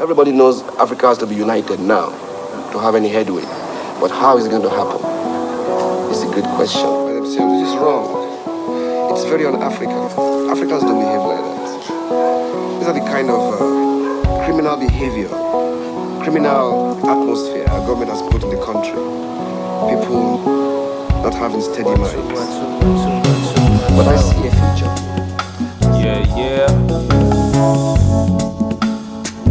Everybody knows Africa has to be united now to have any headway. But how is it going to happen? It's a good question. By themselves, this is wrong. It's very un-African. Africans don't behave like that. These are the kind of criminal behavior, criminal atmosphere our government has put in the country. People not having steady minds. But I see a future. Yeah.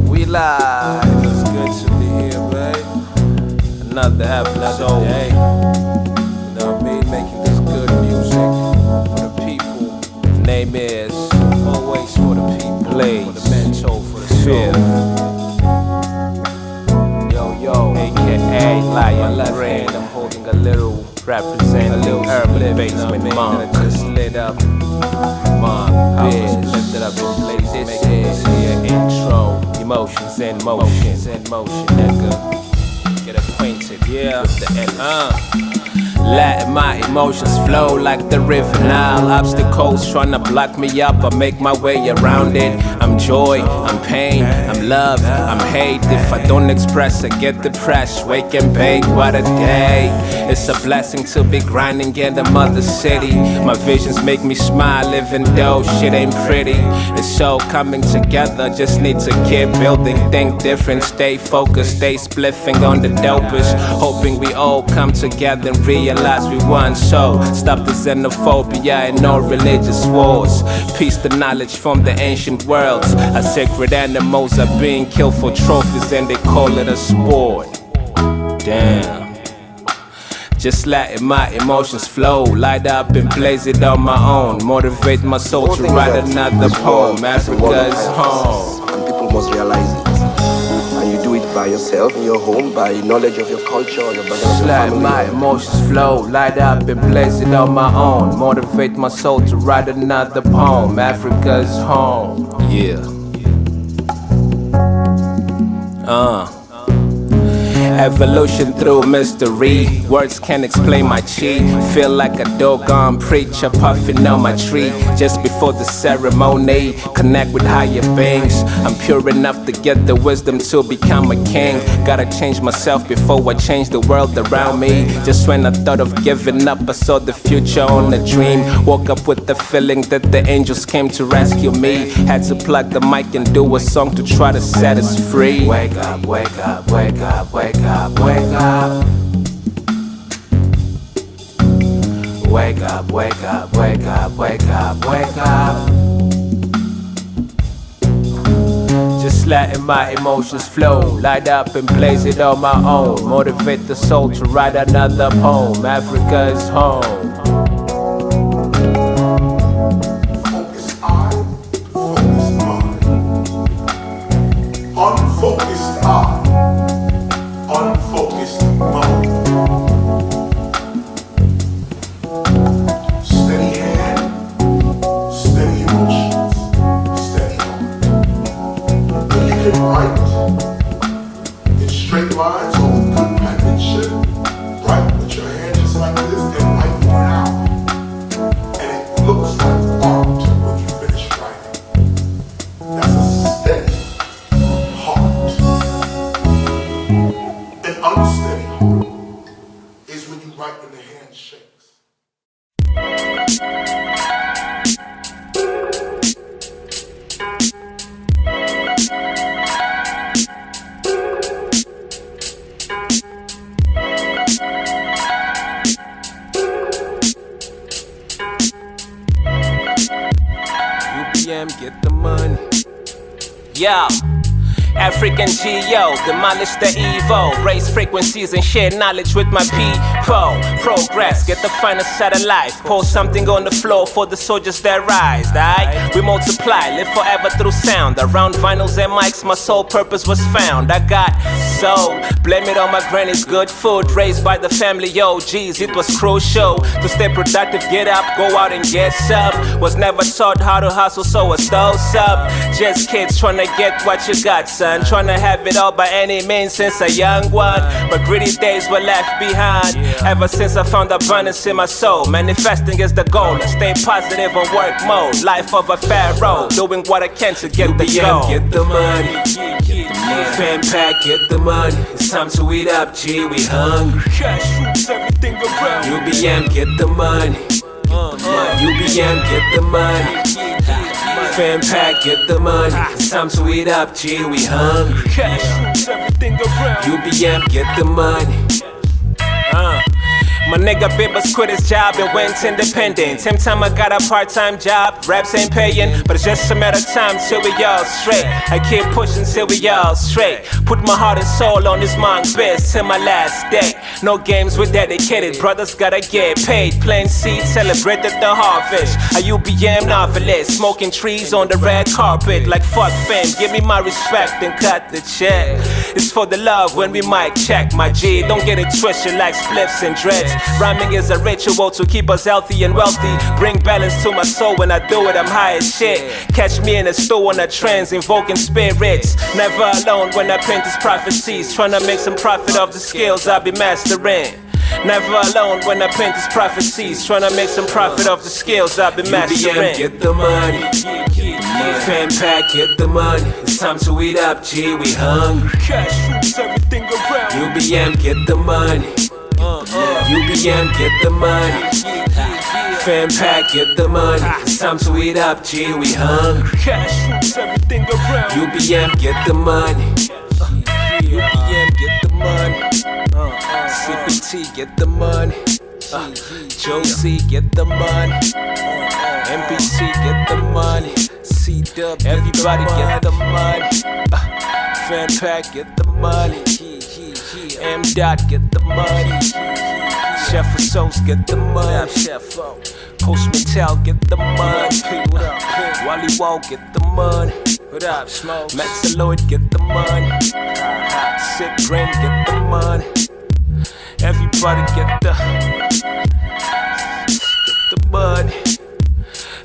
We live. It's good to be here, babe. Another episode. Day. You know what I mean? Making this good music for the people. Name is always for the people. Plays for the mental, for the soul. Yo, AKA Lion Brain. I'm holding a little, representing a little urban basement monk. Just lit up. Monk, biz, lifted up in place. This is your intro. Emotions in motion, nigga. Get acquainted, yeah. With the letting my emotions flow like the river Nile. Obstacles trying to block me up, I make my way around it. I'm joy, I'm pain, I'm love, I'm hate. If I don't express, I get depressed. Wake and bake, what a day. It's a blessing to be grinding in the mother city. My visions make me smile even though shit ain't pretty. It's all coming together, just need to keep building. Think different, stay focused, stay spliffing on the dopest. Hoping we all come together and realize we won. So stop the xenophobia and no religious wars. Peace the knowledge from the ancient worlds. Our sacred animals are being killed for trophies and they call it a sport. Damn. Just letting my emotions flow. Light up and blaze it on my own. Motivate my soul to write another poem. Africa's home. And people must realize it. And you do it by yourself in your home, by knowledge of your culture, your background, just let my emotions flow, light up and blaze it on my own. Motivate my soul to write another poem. Africa's home. Yeah. Evolution through mystery. Words can't explain my chi. Feel like a doggone preacher puffing on my tree. Just before the ceremony, connect with higher beings. I'm pure enough to get the wisdom to become a king. Gotta change myself before I change the world around me. Just when I thought of giving up, I saw the future on a dream. Woke up with the feeling that the angels came to rescue me. Had to plug the mic and do a song to try to set us free. Wake up, wake up, wake up, wake up. Wake up. Wake up, wake up, wake up, wake up, wake up. Just letting my emotions flow. Light up and blaze it on my own. Motivate the soul to write another poem. Africa's home. Unfocused eye. Unfocused mind. Steady hand, steady emotions, steady heart. When you can write in straight lines or with good penmanship, write with your hand just like this and write it out. And it looks like art when you finish writing. That's a steady heart. An unsteady heart is when you write when the hand shakes. UPM, get the money. Yo. African G.O. demolish the evil. Raise frequencies and share knowledge with my people. Progress, get the finest out of life. Pour something on the floor for the soldiers that rise, right? We multiply, live forever through sound. Around vinyls and mics, my sole purpose was found. I got soul, blame it on my granny's good food. Raised by the family OGs, it was crucial to stay productive, get up, go out and get some. Was never taught how to hustle, so I stole some. Just kids trying to get what you got, son. Trying to have it all by any means since a young one. But gritty days were left behind. Ever since I found abundance in my soul. Manifesting is the goal. I stay positive on work mode. Life of a pharaoh. Doing what I can to get the goal. Get the money. Fan pack, get the money. It's time to eat up, G, we hungry. Cash rules everything around. UBM, get the money. UBM, get the money. Fan pack, get the money. It's time to eat up, G, we hungry. Cash rules everything around. UBM, get the money. My nigga Bibbers quit his job and went independent. Same time I got a part-time job, raps ain't paying, but it's just a matter of time till we all straight. I keep pushing till we all straight. Put my heart and soul on this monk best till my last day. No games with dedicated, brothers gotta get paid. Plant seeds, celebrated the harvest. A UBM novelist, smoking trees on the red carpet. Like fuck fame, give me my respect and cut the check. It's for the love when we mic check, my G. Don't get it twisted like spliffs and dreads. Rhyming is a ritual to keep us healthy and wealthy. Bring balance to my soul when I do it, I'm high as shit. Catch me in a store on the trends, invoking spirits. Never alone when I paint these prophecies. Tryna make some profit of the skills I be mastering. Never alone when I paint these prophecies. Tryna make some profit of the skills I be mastering. UBM, get the money. Fan pack, get the money. It's time to eat up, G, we hungry. Cash rules everything around. UBM, get the money. UBM, get the money. Fan pack, get the money. It's time to eat up, G, we hungry. Cash rules everything around. UBM, get the money. UBM, get the money. CPT, get the money. Josie, get the money. MPC, get the money. C-Dub, everybody get the money. Fan pack, get the money. M-Dot, get the money. Chef of Souls, get the money. Post Mattel, get the money. Wally Wall, get the money. Metaloid, get the money. Sick Brain, get the money. Everybody get the money.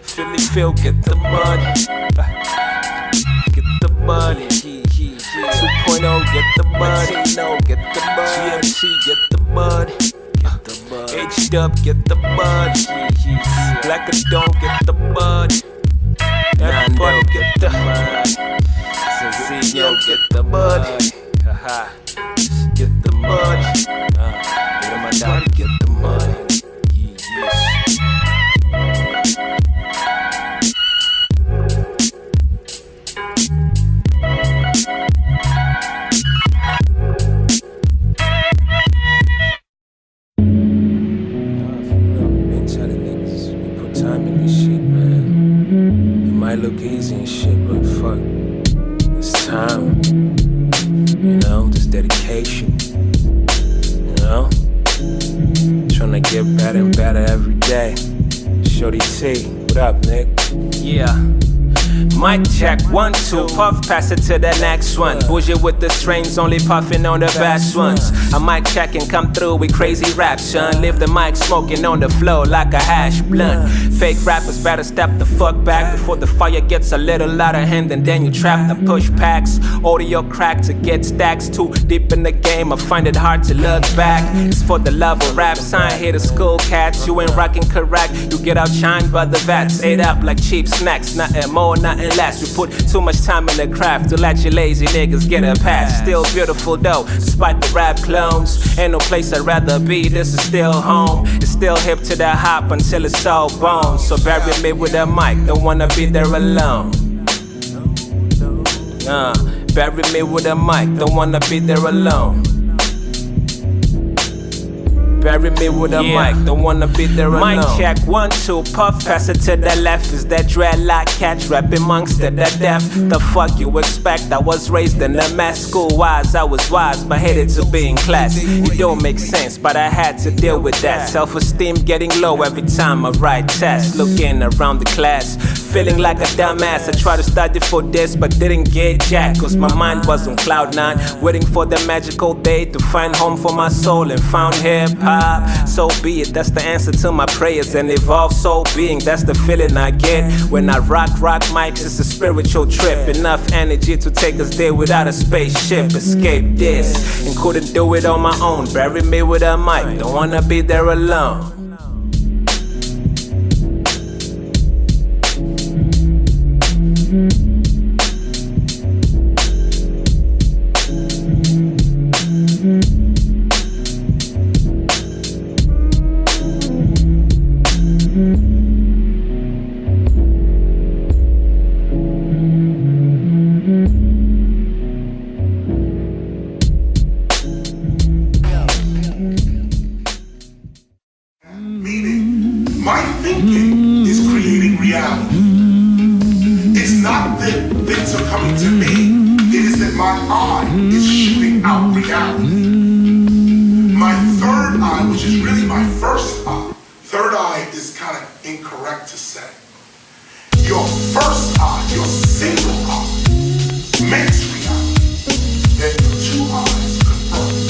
Philly Phil, get the money. Get the money. 2.0, get the money. Get the money. GMC, get the money. H-Dub, get the money. Black and Don't, get the money. Everybody get the money. Zinzino, get the money. Get the money. Get my daughter, get the money. Look easy and shit, but fuck, it's time, you know, this dedication, you know, trying to get better and better every day. Shorty T, what up, Nick? Yeah. Mic check, 1, 2, puff, pass it to the next one. Bougie with the strings, only puffing on the best ones. I mic check and come through with crazy rap, son. Leave the mic smoking on the floor like a hash blunt. Fake rappers better step the fuck back before the fire gets a little out of hand and then you trap the push packs. Audio crack to get stacks too deep in the game, I find it hard to look back. It's for the love of rap, sign here to school cats. You ain't rocking correct, you get outshined by the vets. Ate up like cheap snacks, nothing more, nothing less. We put too much time in the craft to let you lazy niggas get a pass. Still beautiful though, despite the rap clones. Ain't no place I'd rather be, this is still home. It's still hip to the hop until it's all bone. So bury me with a mic, don't wanna be there alone. Bury me with a mic, don't wanna be there alone. Bury me with a mic, don't wanna be there alone. Mic check, 1, 2, puff, pass it to the left. Is that dreadlock catch, rapping monster the deaf? The fuck you expect? I was raised in a mess. School wise, I was wise, but headed to be in class. It don't make sense, but I had to deal with that. Self-esteem getting low every time I write tests. Looking around the class, feeling like a dumbass. I tried to study for this, but didn't get jack. Cause my mind was on cloud 9, waiting for the magical day to find home for my soul and found hip-hop. So be it, that's the answer to my prayers. And evolve soul being, that's the feeling I get when I rock mics, it's a spiritual trip. Enough energy to take us there without a spaceship. Escape this, and couldn't do it on my own. Bury me with a mic, don't wanna be there alone. my eye is shooting out reality. My third eye, which is really my first eye, third eye is kind of incorrect to say. Your first eye, your single eye, makes reality. Then your two eyes convert.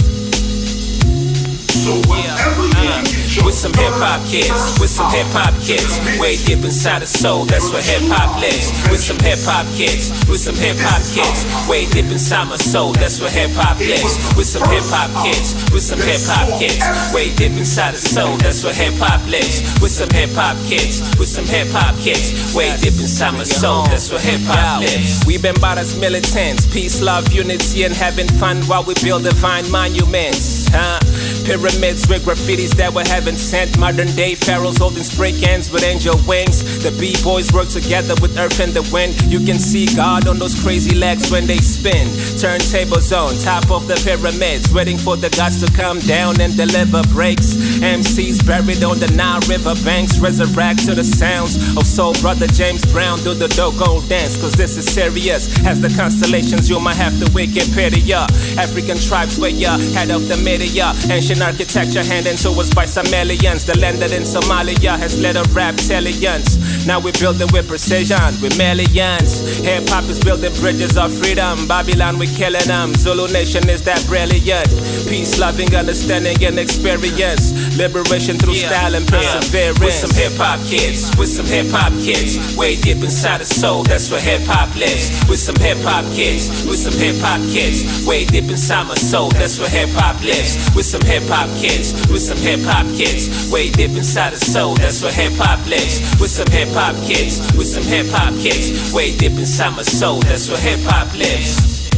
So whatever you get your with some hip-hop kids, with some hip-hop kids, way deep inside the soul, that's where hip-hop lives. With some hip-hop kids, with some hip-hop kids, way deep inside my soul, that's where hip-hop lives. With some hip-hop kids, with some hip-hop kids, way deep inside the soul, that's where hip-hop lives. With some hip-hop kids, with some hip-hop kids, way deep inside my soul, that's where hip-hop lives. We've been bought as militants, peace, love, unity, and having fun while we build divine monuments, huh? Pyramids with graffitis that were heaven sent. Modern day pharaohs holding spray cans with angel wings. The b-boys work together with earth and the wind. You can see God on those crazy legs when they spin. Turntables on top of the pyramids, waiting for the gods to come down and deliver breaks. MCs buried on the Nile River banks resurrect to the sounds of soul brother James Brown. Do the Dogon dance, cause this is serious. As the constellations you might have to Wikipedia. African tribes way up, head of the media. Ancient architecture handed to us by some aliens. The land that in Somalia has led a reptilians. Now we're building with precision, with millions. Hip-hop is building bridges of freedom. Babylon, we're killing them. Zulu Nation is that brilliant. Peace, loving, understanding, and experience. Liberation through style and perseverance. With some hip-hop kids, with some hip-hop kids, way deep inside the soul, that's where hip-hop lives. With some hip-hop kids, with some hip-hop kids, way deep inside my soul, that's where hip-hop lives. With some hip-hop kids, with some hip-hop kids, way deep inside the soul, that's where hip-hop lives. With some hip-hop kids, with some hip-hop kids, way deep inside my soul, that's where hip-hop lives.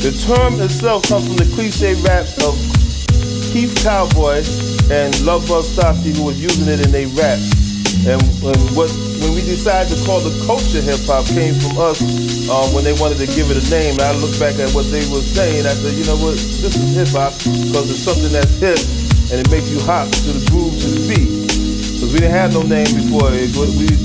The term itself comes from the cliche raps of Keith Cowboy and Love Bug Stosky, who was using it in their raps. And when we decided to call the culture hip-hop came from us when they wanted to give it a name. I looked back at what they were saying. I said, you know what, this is hip-hop because it's something that's hip and it makes you hop to the groove, to the beat. Because we didn't have no name before. We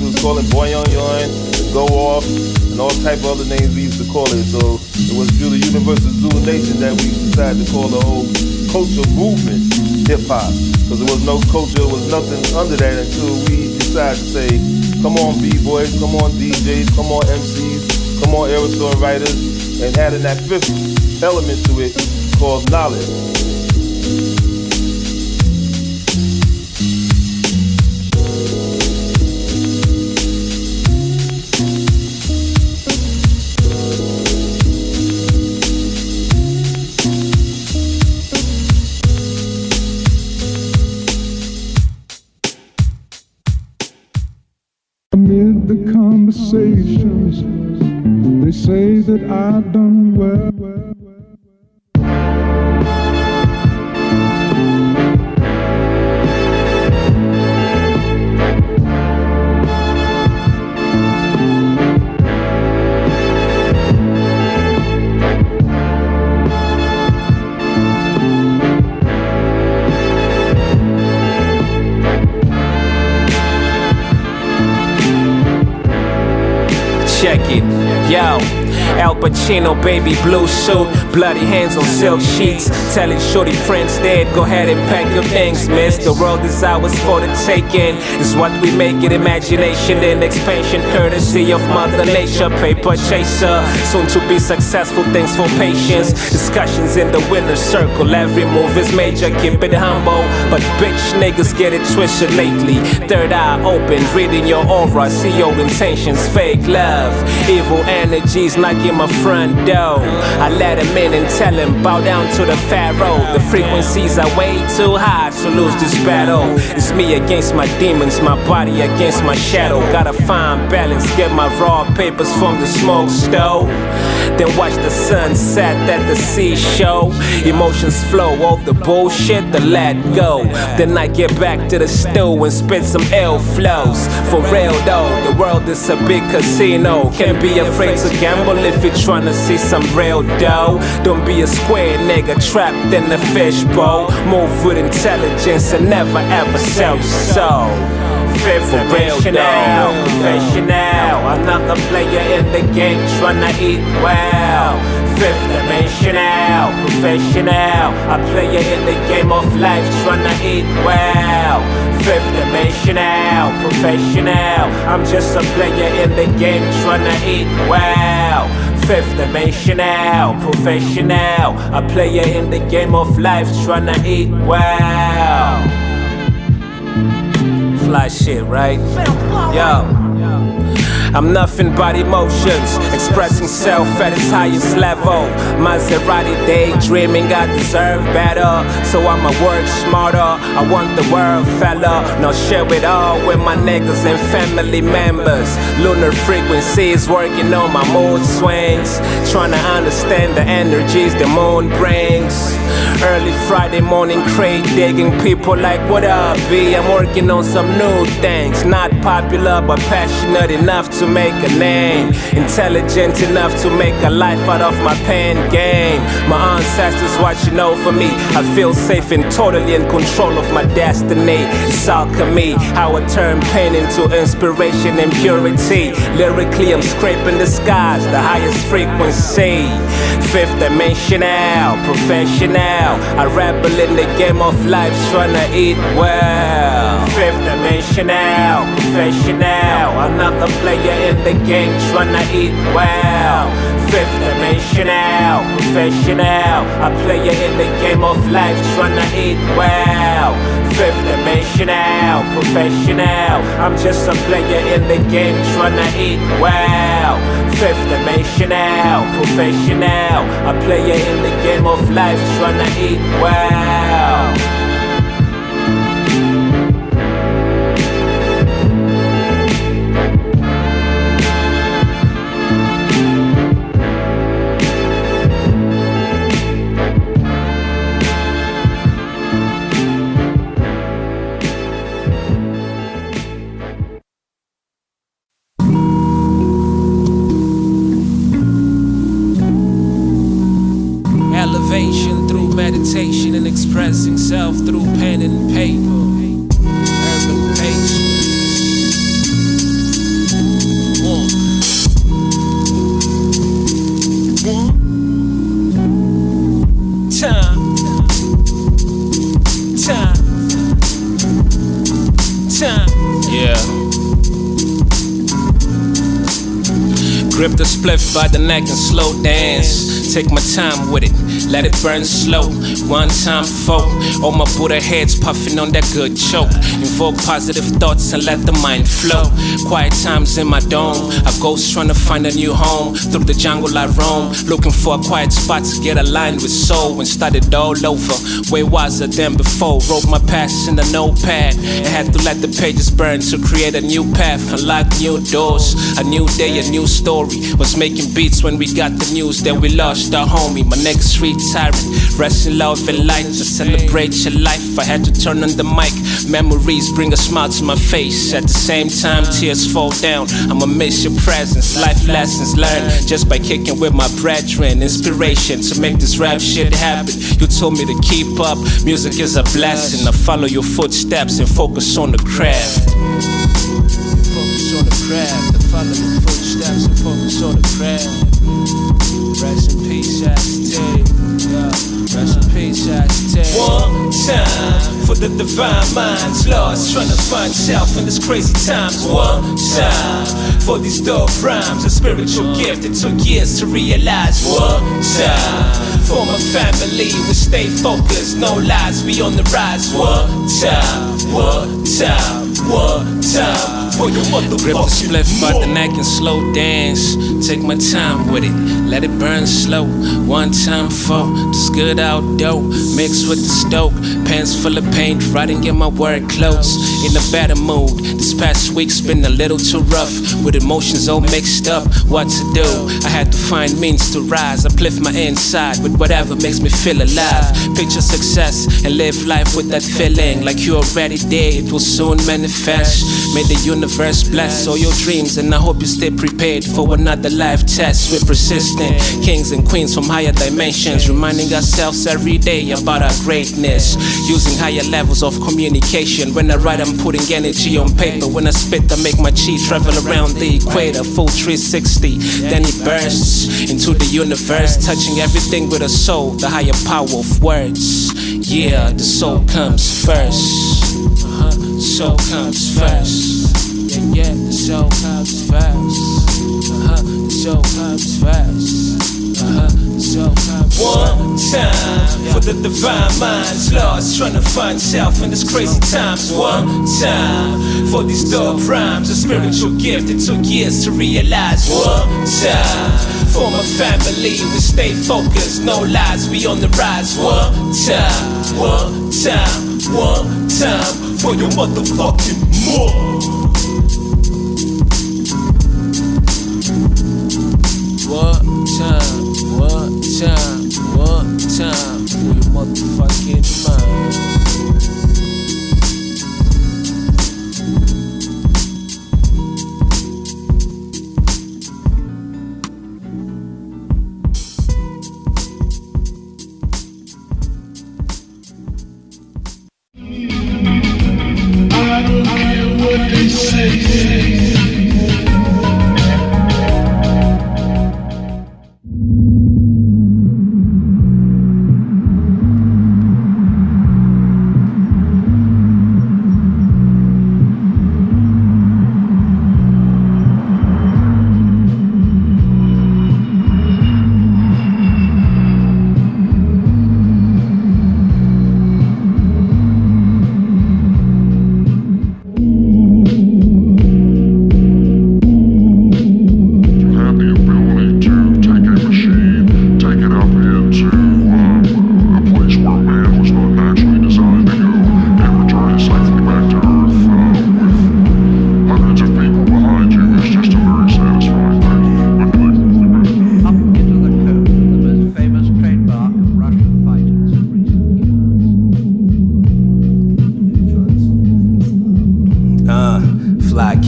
was calling Boy Yon Yon, Go Off, and all type of other names we used to call it. So it was through the Universal Zulu Nation that we decided to call the whole culture movement hip-hop. Because there was no culture, there was nothing under that until we decided to say, come on B-boys, come on DJs, come on MCs, come on aerosol writers, and adding that fifth element to it called knowledge. Amid the conversations, they say that I've done well. Check it, yo. Al Pacino, baby blue suit, bloody hands on silk sheets. Telling shorty friends dead, go ahead and pack your things, miss. The world is ours for the taking. It's what we make it, imagination and expansion, courtesy of Mother Nature. Paper chaser, soon to be successful, thanks for patience. Discussions in the winner's circle, every move is major, keep it humble. But bitch niggas get it twisted lately. Third eye open, reading your aura, see your intentions. Fake love, evil energies knocking my front door. I let him in and tell him, bow down to the pharaoh. The frequencies are way too high to lose this battle. It's me against my demons, my body against my shadow. Gotta find balance, get my raw papers from the smoke stove. Then watch the sun set at the seashore. Emotions flow, all the bullshit, the let go. Then I get back to the stew and spit some ill flows. For real though, the world is a big casino. Can't be afraid to gamble if you're trying to see some real dough. Don't be a square nigga trapped in a fishbowl. Move with intelligence and never ever sell your soul. Fifth dimensional, professional. Another player in the game tryna eat well. Fifth dimensional, professional. A player in the game of life tryna eat well. Fifth dimensional, professional. I'm just a player in the game tryna eat well. Fifth dimensional, professional. A player in the game of life tryna eat well. Fly shit, right? Yo. I'm nothing but emotions, expressing self at its highest level. Maserati daydreaming, I deserve better, so I'ma work smarter. I want the world, fella, now share it all with my niggas and family members. Lunar frequencies working on my mood swings, trying to understand the energies the moon brings. Early Friday morning crate digging, people like what up B? I'm working on some new things, not popular but passionate enough to make a name, intelligent enough to make a life out of my pen game. My ancestors watching over me, I feel safe and totally in control of my destiny. It's alchemy, how I turn pain into inspiration and purity. Lyrically I'm scraping the skies, the highest frequency. Fifth dimensional, professional. I rebel in the game of life tryna eat well. Fifth dimensional, professional. Another player in the game tryna eat well. Fifth dimensional, professional. A player in the game of life tryna eat well. Fifth dimensional, professional. I'm just a player in the game tryna eat well. Fifth dimensional, professional. A player in the game of life tryna eat well. Elevation through meditation and expressing self through pen and paper. Urban patience. Time. Yeah. Grip the spliff by the neck and slow dance. Take my time with it, let it burn slow. One time folk, all my Buddha heads puffing on that good choke. Invoke positive thoughts and let the mind flow. Quiet times in my dome, a ghost trying to find a new home. Through the jungle I roam, looking for a quiet spot to get aligned with soul. And started all over, way wiser than before. Wrote my past in a notepad, and had to let the pages burn to create a new path. Unlock new doors, a new day, a new story. Was making beats when we got the news that we lost our homie. My next retiring, rest in love and light to celebrate your life. I had to turn on the mic, memories bring a smile to my face. At the same time tears fall down, I'ma miss your presence. Life lessons learned just by kicking with my brethren. Inspiration to make this rap shit happen. You told me to keep up, music is a blessing. I follow your footsteps and focus on the craft. Focus on the craft, I follow your footsteps and focus on the craft. Rest in peace, Aztec. Rest in peace, Aztec. One time for the divine minds lost, trying to find self in these crazy times. One time for these dope rhymes, a spiritual gift it took years to realize. One time for my family, we stay focused, no lies, we on the rise. One time, one time, one time. Grip the spliff by the neck and slow dance. Take my time with it, let it burn slow. One time for this good outdoor, mixed with the stoke. Pants full of paint, writing in my work clothes. In a better mood, this past week's been a little too rough, with emotions all mixed up. What to do? I had to find means to rise, uplift my inside with whatever makes me feel alive. Picture success and live life with that feeling, like you already did. It will soon manifest. manifest. May the universe bless all your dreams, and I hope you stay prepared for another life test. We're persistent, kings and queens from higher dimensions, reminding ourselves every day about our greatness. Using higher levels of communication. When I write, I'm putting energy on paper. When I spit, I make my chi travel around the equator. Full 360, then it bursts into the universe, touching everything with a soul, the higher power of words. Yeah, the soul comes first. Soul comes first. Yeah, the soul comes first. The soul comes first. So one time for the divine minds lost, trying to find self in this crazy times. One time for these dope rhymes, a spiritual gift it took years to realize. One time for my family, we stay focused, no lies, we on the rise. One time, one time, one time for your motherfucking more. One time, one time, one time for your motherfucking mind. I don't care what they say.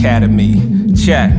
Academy, check.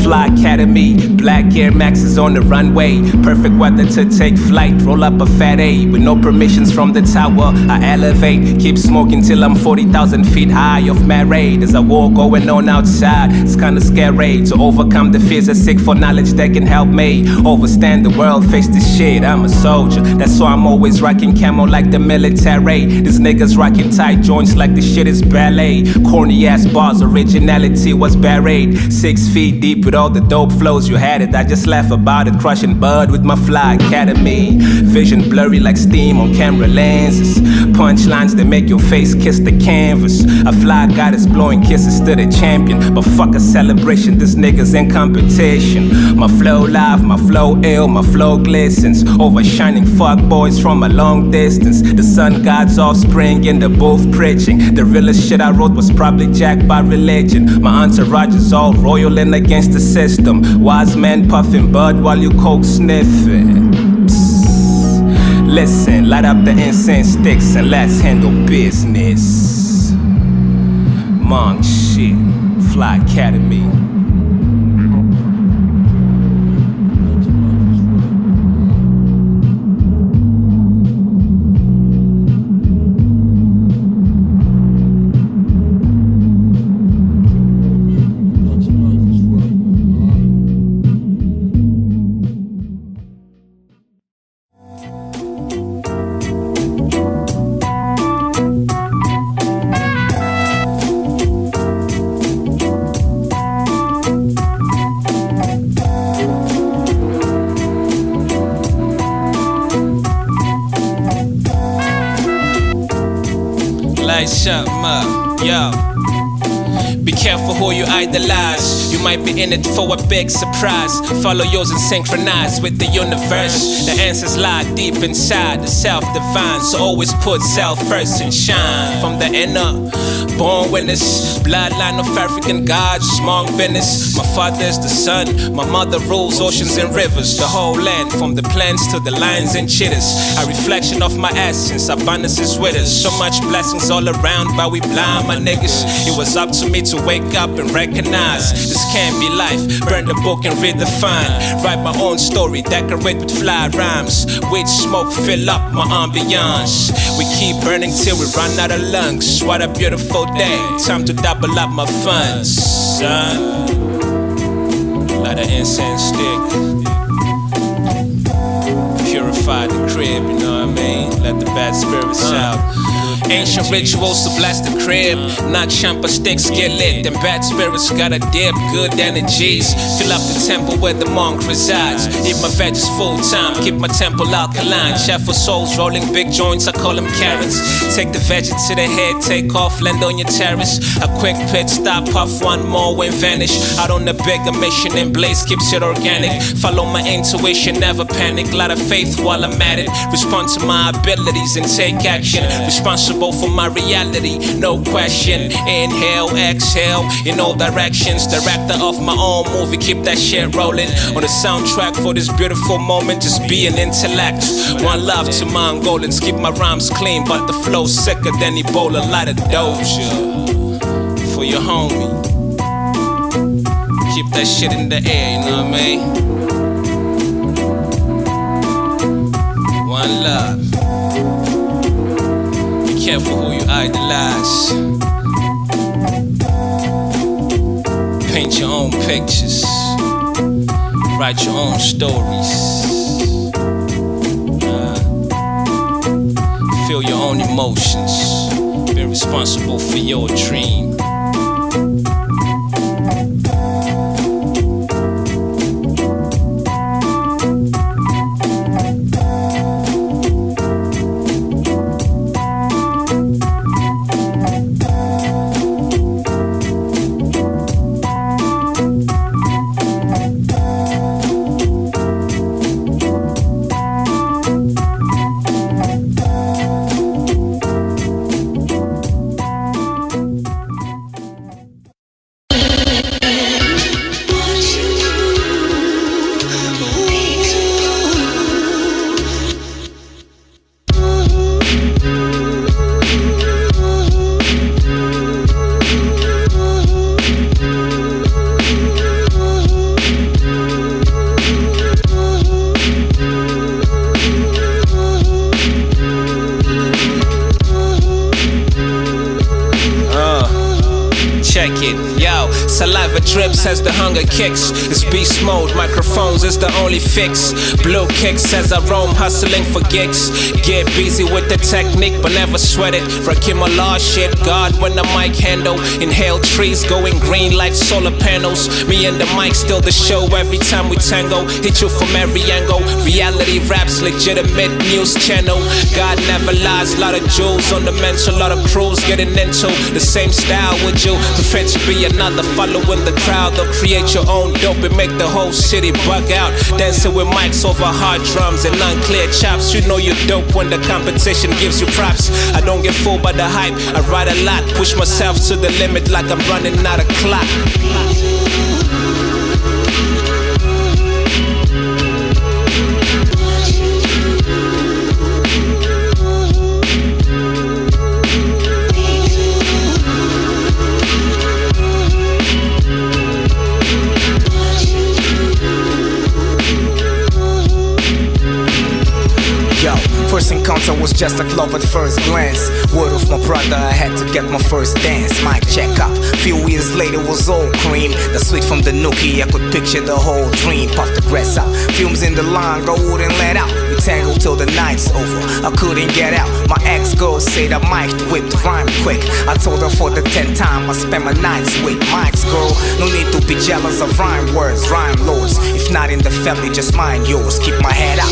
Fly Academy, black Air Maxes on the runway. Perfect weather to take flight, roll up a fat A. With no permissions from the tower, I elevate. Keep smoking till I'm 40,000 feet high off Mary. There's a war going on outside, it's kinda scary. To overcome the fears, I seek for knowledge that can help me overstand the world, face this shit. I'm a soldier, that's why I'm always rocking camo like the military. These niggas rocking tight joints like the shit is ballet. Corny ass bars, originality was buried 6 feet deep with all the dope flows. You had it, I just laugh about it. Crushing bud with my Fly Academy. Vision blurry like steam on camera lenses. Punchlines that make your face kiss the canvas. A fly goddess blowing kisses to the champion. But fuck a celebration, this nigga's in competition. My flow live, my flow ill, my flow glistens. Overshining fuck boys from a long distance. The sun god's offspring and they're both preaching. The realest shit I wrote was probably jacked by religion. My entourage is all royal and against the system. Wise man puffing bud while you coke sniffing. Psst. Listen, light up the incense sticks and let's handle business. Monk shit, Fly Academy. Light something up, yo. Be careful who you idolize. You might be in it for a big surprise. Follow yours and synchronize with the universe. The answers lie deep inside the self-divine. So always put self first and shine. From the inner, born witness, bloodline of African gods, small business. My father is the sun, my mother rules oceans and rivers. The whole land, from the plants to the lions and cheetahs. A reflection of my essence, abundance is with us. So much blessings all around, but we blind, my niggas. It was up to me to wake up and recognize this can't be life. Burn the book and redefine. Write my own story, decorate with fly rhymes. With smoke, fill up my ambiance. We keep burning till we run out of lungs. What a beautiful day, time to double up my funds, son. Light an incense stick, purify the crib, you know what I mean? Let the bad spirits out. Ancient rituals to bless the crib. Knock champa sticks, get lit. Them bad spirits gotta dip, good energies. Fill up the temple where the monk resides. Eat my veggies full time, keep my temple alkaline. Chef for souls, rolling big joints, I call them carrots. Take the veggie to the head, take off, land on your terrace. A quick pit stop, puff one more and vanish. Out on the bigger mission and blaze keeps it organic. Follow my intuition, never panic. Lot of faith while I'm at it. Respond to my abilities and take action. Responsible for my reality, no question. Inhale, exhale, in all directions. Director of my own movie, keep that shit rolling. On the soundtrack for this beautiful moment, just be an intellect. One love to my Angolans, keep my rhymes clean, but the flow sicker than Ebola. Light a doja for your homie. Keep that shit in the air, you know what I mean? One love. Careful who you idolize. Paint your own pictures. Write your own stories. Feel your own emotions. Be responsible for your dream. Saliva drips as the hunger kicks. It's beast mode, microphones is the only fix. Blue kicks as I roam, hustling for gigs. Get busy with the technique, but never sweat it. Rakim Allah shit, God when the mic handle. Inhale trees going green like solar panels. Me and the mic still the show every time we tango. Hit you from every angle. Reality raps, legitimate news channel. God never lies, lot of jewels on the mental. Lot of crews getting into the same style with you. Prefer to be another following the crowd, or create your own dope and make the whole city bug out. Dancing with mics over hard drums and unclear chops. You know you're dope when the competition gives you props. I don't get fooled by the hype, I write a lot. Push myself to the limit like I'm running out of clock. First encounter was just like love at first glance. Word of my brother, I had to get my first dance. Mic check up, few years later was all cream. The sweet from the nookie, I could picture the whole dream. Puff the grass up, fumes in the line, go wouldn't let out. We tangled till the night's over, I couldn't get out. My ex-girl said I might whipped rhyme quick. I told her for the 10th time I spend my nights with Mike's girl. No need to be jealous of rhyme words, rhyme lords. If not in the family, just mind yours. Keep my head up,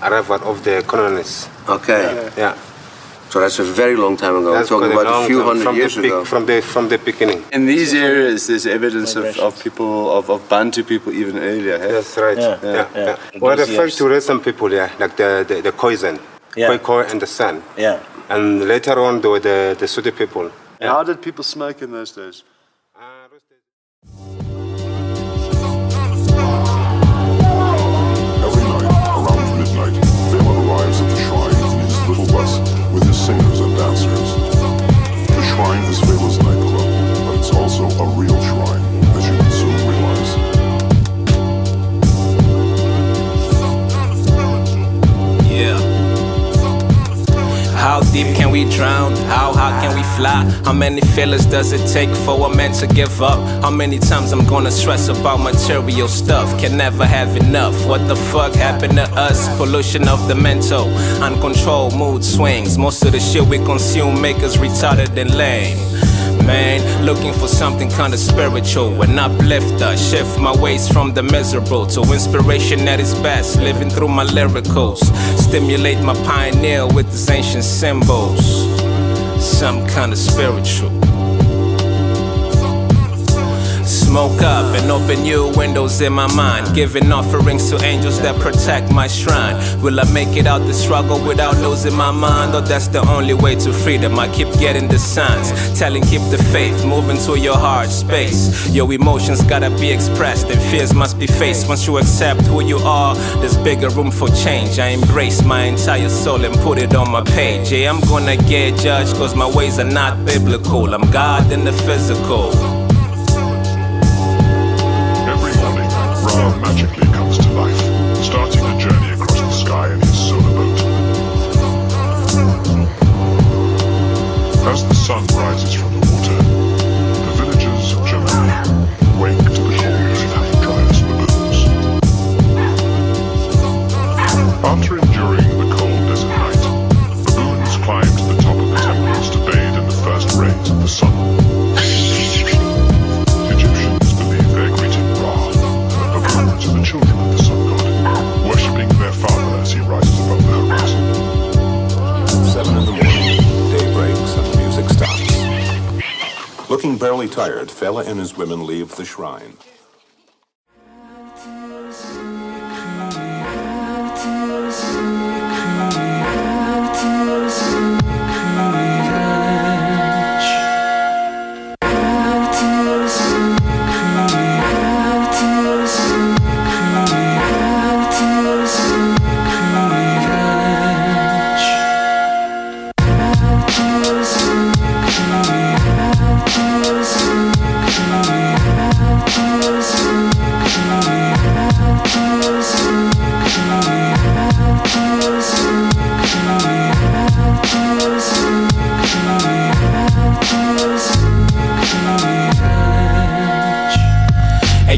arrival of the colonists. Okay. Yeah. So that's a very long time ago. That's We're talking quite about a few long time, hundred years ago. From the beginning. In these areas, there's evidence of people, of Bantu people even earlier. Hey? That's right. Yeah. Well, the first to raise some people, like the Khoisan, Khoikhoi and the San. Yeah. And later on, there were the Sudi people. Yeah. How did people smoke in those days? Every night, around midnight, Bela arrives at the shrine in his little bus with his singers and dancers. The shrine is Bela's nightclub, but it's also a real shrine, as you will soon realize. Yeah. How deep can we drown? How high can we fly? How many failures does it take for a man to give up? How many times I'm gonna stress about material stuff? Can never have enough. What the fuck happened to us? Pollution of the mental, uncontrolled mood swings. Most of the shit we consume make us retarded and lame. Man, looking for something kinda spiritual, an uplifter. Shift my ways from the miserable to inspiration at its best. Living through my lyricals, stimulate my pioneer with these ancient symbols. Some kinda spiritual. Smoke up and open new windows in my mind, giving offerings to angels that protect my shrine. Will I make it out the struggle without losing my mind? Or that's the only way to freedom? I keep getting the signs, telling keep the faith, moving to your heart space. Your emotions gotta be expressed and fears must be faced. Once you accept who you are, there's bigger room for change. I embrace my entire soul and put it on my page. Yeah, I'm gonna get judged cause my ways are not biblical. I'm God in the physical. Ra magically comes to life, starting a journey across the sky in his solar boat. As the sun rises from the water, the villagers of Jammu wake to the calls of Hamadryas baboons. After enduring the cold desert night, baboons climb to the top of the temples to bathe in the first rays of the sun. Egyptians believe they're greeting Ra, to the children of the sun god, worshipping their father as he rises above the horizon. 7 in the morning, day breaks and the music stops. Looking barely tired, Fela and his women leave the shrine.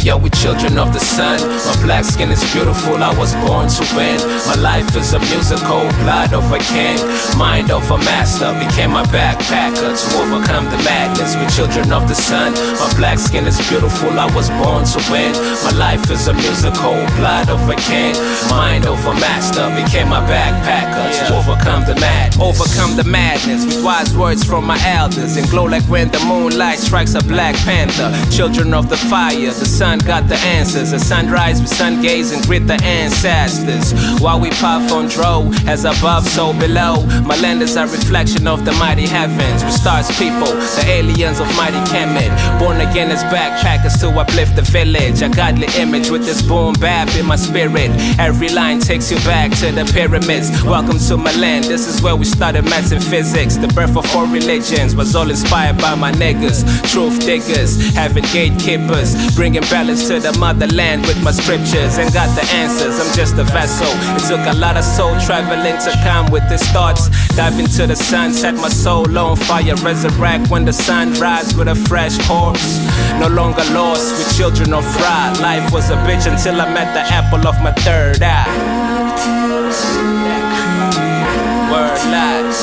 Yo, we children of the sun. My black skin is beautiful, I was born to win. My life is a musical, blood of a king, mind of a master. Became my backpacker to overcome the madness. We children of the sun. My black skin is beautiful, I was born to win. My life is a musical, blood of a king, mind of a master. Became my backpacker to overcome the madness. Overcome the madness with wise words from my elders, and glow like when the moonlight strikes a black panther. Children of the fire, the sun got the answers. At sunrise we sun gaze and greet the ancestors. While we puff on dro, as above so below. My land is a reflection of the mighty heavens. With stars people, the aliens of mighty Kemet. Born again as backpackers to uplift the village. A godly image with this boom bap in my spirit. Every line takes you back to the pyramids. Welcome to my land, this is where we started maths and physics. The birth of 4 religions was all inspired by my niggas. Truth diggers, having gatekeepers, bringing balance to the motherland with my scriptures. And got the answers, I'm just a vessel. It took a lot of soul traveling to come with these thoughts. Dive into the sun, set my soul on fire. Resurrect when the sun rises with a fresh corpse. No longer lost, with children of Ra. Life was a bitch until I met the apple of my third eye. Word lies.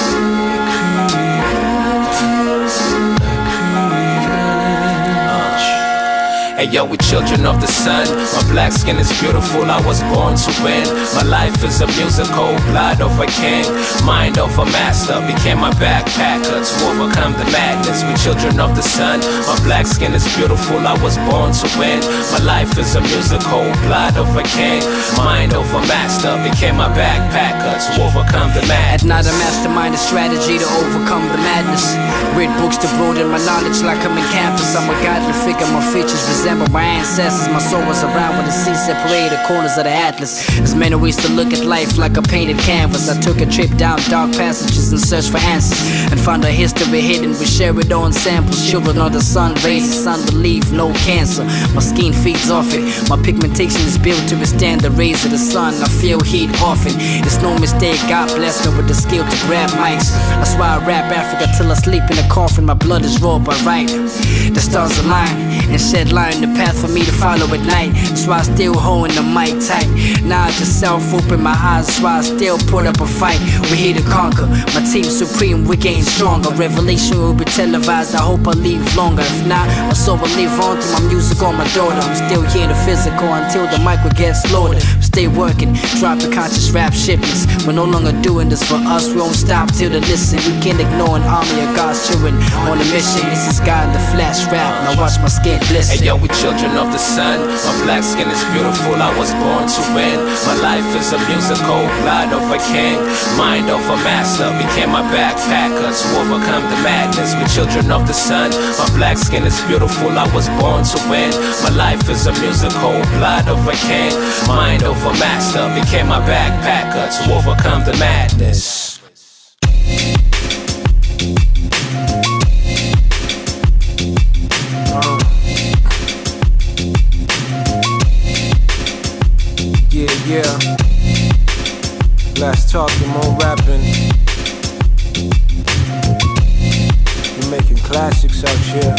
Hey yo, we children of the sun. My black skin is beautiful, I was born to win. My life is a musical, blood of a king, mind of a master, became my backpacker to overcome the madness. We children of the sun. My black skin is beautiful, I was born to win. My life is a musical, blood of a king, mind of a master, became my backpacker to overcome the madness. At night I mastermind a strategy to overcome the madness. Read books to broaden my knowledge like I'm in campus. I'm a godly figure, my features resemble my ancestors. My soul was around when the sea separated the corners of the atlas. There's many ways to look at life like a painted canvas. I took a trip down dark passages in search for answers, and found a history hidden with Sheridan samples. Children of the sun rays, the sun believe no cancer. My skin feeds off it, my pigmentation is built to withstand the rays of the sun. I feel heat often, it's no mistake, God bless me with the skill to grab mics. That's why I rap Africa till I sleep in a coffin. My blood is raw by right. The stars align and shed light on the path for me to follow at night. That's why I still holding the mic tight. Now I just self-open my eyes, that's why I still put up a fight. We're here to conquer, my team supreme, we're getting stronger. Revelation will be televised, I hope I live longer. If not, my soul will live on through my music on my daughter. I'm still here in the physical until the mic will get slaughtered. Stay working, dropping conscious rap shipments. We're no longer doing this for us, we won't stop till they listen. We can't ignore an army of God's children on a mission. This is God in the flash rap, now watch my skin glisten. Hey yo, we children of the sun. My black skin is beautiful, I was born to win. My life is a musical, blood of a king, mind of a master, became my backpacker to overcome the madness. We children of the sun. My black skin is beautiful, I was born to win. My life is a musical, blood of a king, mind of a master, became my backpacker to overcome the madness. Yeah, less talking, more rapping. You're making classics out here.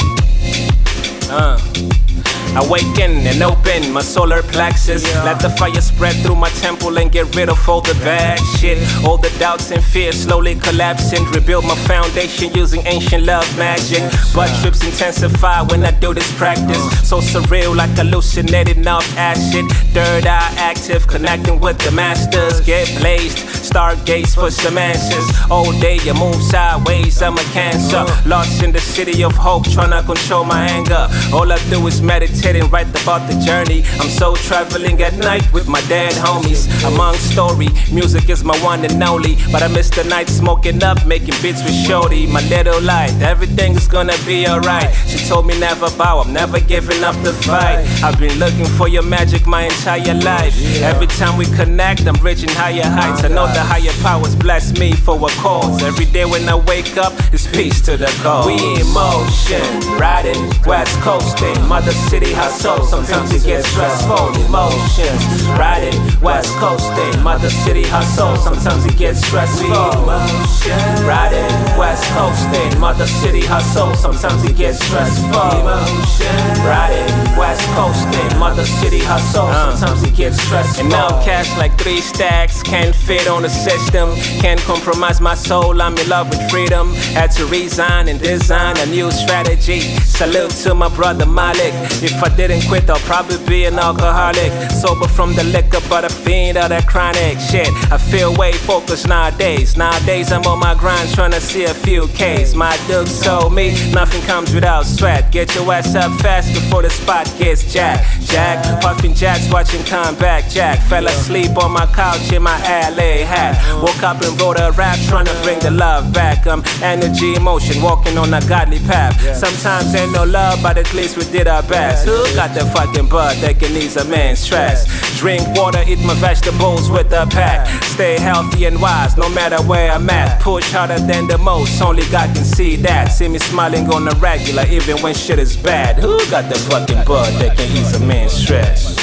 Awaken and open my solar plexus. Let the fire spread through my temple and get rid of all the bad shit. All the doubts and fears slowly collapsing. Rebuild my foundation using ancient love magic. But trips intensify when I do this practice. So surreal like hallucinating off acid. Third eye active, connecting with the masters. Get blazed, stargates for some answers. All day you move sideways, I'm a cancer. Lost in the city of hope, trying to control my anger. All I do is meditate and write about the journey. I'm so traveling at night with my dead homies. Among story, music is my one and only. But I miss the night smoking up, making beats with Shorty. My little light, everything is gonna be alright. She told me never bow, I'm never giving up the fight. I've been looking for your magic my entire life. Every time we connect, I'm reaching higher heights. I know the higher powers bless me for a cause. Every day when I wake up, it's peace to the cause. We in motion, riding, west coasting, mother city hustle, sometimes it gets stressful. Emotions, riding, west coasting, mother city hustle, sometimes it gets stressful. Emotion, riding, west coasting, mother city hustle, sometimes it gets stressful. Emotion, riding, west coasting, mother city hustle, sometimes it gets stressful. And now cash like 3 stacks, can't fit on the system, can't compromise my soul, I'm in love with freedom. Had to resign and design a new strategy. Salute to my brother Malik. If I didn't quit, I'll probably be an alcoholic. Sober from the liquor, but a fiend of that chronic shit. I feel way focused nowadays. Nowadays I'm on my grind trying to see a few K's. My dude told me nothing comes without sweat. Get your ass up fast before the spot gets jacked. Jack, puffing jacks, watching Comeback Jack. Fell asleep on my couch in my LA hat. Woke up and wrote a rap trying to bring the love back. Energy, emotion, walking on a godly path. Sometimes ain't no love, but at least we did our best. Who got the fucking bud that can ease a man's stress? Drink water, eat my vegetables with a pack. Stay healthy and wise, no matter where I'm at. Push harder than the most, only God can see that. See me smiling on the regular, even when shit is bad. Who got the fucking bud that can ease a man's stress?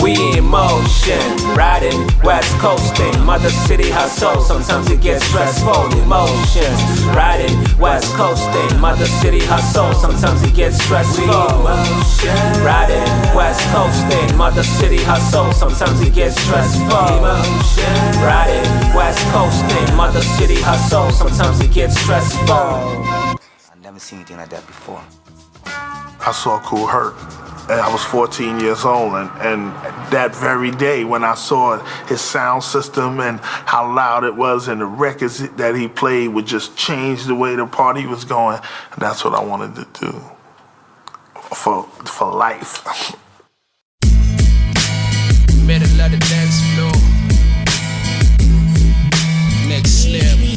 We in motion. Emotion, riding, west coasting, mother city hustle. Sometimes it gets stressful. Emotion, riding, west coasting, mother city hustle. Sometimes it gets stressful. Riding, west coasting, mother city hustle. Sometimes it gets stressful. Riding, west coasting, mother city hustle. Sometimes it gets stressful. I've never seen anything like that before. I saw Kool Herc, and I was 14 years old, and that very day when I saw his sound system and how loud it was and the records that he played would just change the way the party was going, that's what I wanted to do for life. Middle of the dance floor. Next Slim.